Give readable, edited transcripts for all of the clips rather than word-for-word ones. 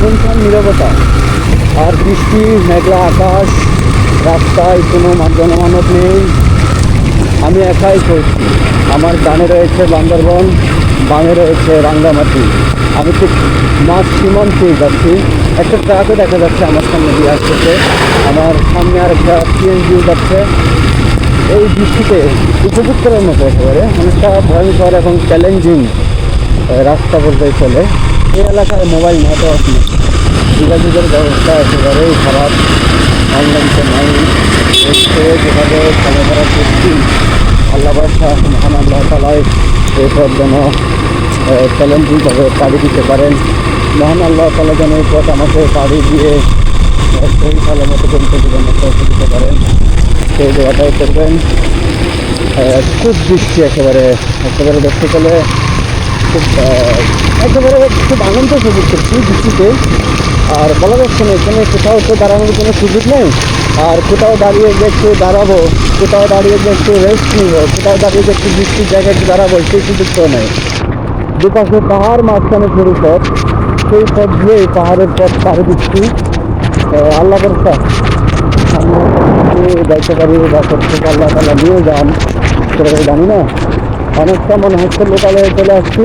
শুনশান নীরবতা, আর বৃষ্টি, মেঘলা আকাশ, রাস্তায় কোনো জনমানব নেই। আমি একাই চলছি। আমার ডানে রয়েছে বান্দরবন, বামে রয়েছে রাঙ্গামাটি। আমি ঠিক মাঝ সীমান্তে যাচ্ছি। একটা ট্রাকও দেখা যাচ্ছে আমার সামনে দিয়ে আসতেছে। আমার সামনে আর একটা সিএনজিও যাচ্ছে। এই বৃষ্টিতে উপভোগ করার মতো একেবারে অনেকটা ভয়ঙ্কর এবং চ্যালেঞ্জিং রাস্তা বলতে চলে। এই এলাকায় মোবাইল নেটওয়ার্ক নেই, যোগাযোগের ব্যবস্থা একেবারেই খারাপ। অনলাইন তো নাই। যেভাবে চলাফেরা করছি, আল্লাহ বাদশা মহান আল্লাহ তালাই এরপর যেন চ্যালেঞ্জিংভাবে পাড়ি দিতে পারেন। মহান আল্লাহ তালা যেন এই পথ আমাকে পাড়ি দিয়ে সেই সালের মতো গন্তব্য যেন পৌঁছে দিতে পারেন, সেই দোয়াটাই করবেন। খুব বৃষ্টি একেবারে একেবারে দেখতে গেলে খুব একেবারে খুব আনন্দ উপভোগ করছি বৃষ্টিতে। আর বলা যাচ্ছে না, এখানে কোথাও তো দাঁড়ানোর কোনো সুযোগ নেই। আর কোথাও দাঁড়িয়ে যে একটু দাঁড়াবো, কোথাও দাঁড়িয়ে যে একটু রেস্ট নিব, কোথাও দাঁড়িয়ে যে একটু বৃষ্টির জায়গায় একটু দাঁড়াবো, সেই সুযোগটাও নেই। দুপাশে পাহাড়, মাঝখানে সরু পথ, সেই পথ দিয়ে পাহাড়ের পথ পাড়ি দিচ্ছি। আল্লাহ ভরসা সামনে যাইতে পারি বা থেকে আল্লাহ তাআলা নিয়ে যান সেটা জানি না। অনেকটা মনে হচ্ছে লোকালয়ে চলে আসছি।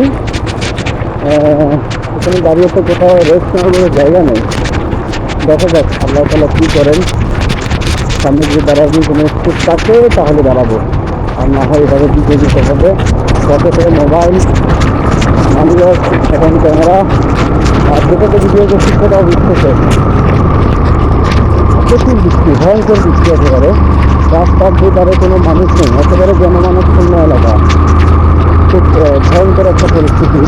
এখানে দাঁড়িয়ে তো কোথাও রেস্ট নেওয়ার কোনো জায়গা নেই। দেখা যাক আল্লাহ তাআলা কী করেন। সামনে যদি দাঁড়াবি কোনো স্কুপ থাকে তাহলে দাঁড়াবো, আর না হয় এভাবে দিতে দিতে হবে। যাতে করে মোবাইল, মানিব্যাগ এবং ক্যামেরা আর যেটাতে ভিডিও করছি সেটাও বুঝতেছে। প্রচুর বৃষ্টি, ভয়ঙ্কর বৃষ্টি একেবারে। রাস্তার দুধারে কোনো মানুষ নেই, একেবারে জনমানব শূন্য এলাকা। খুব ভয়ঙ্কর একটা পরিস্থিতি।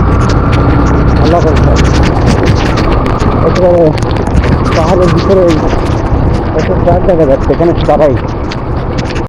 আল্লাহ ভরসা। একেবারে পাহাড়ের ভিতরে একটা ট্রাক দেখা যাচ্ছে, এখানে দাঁড়াই।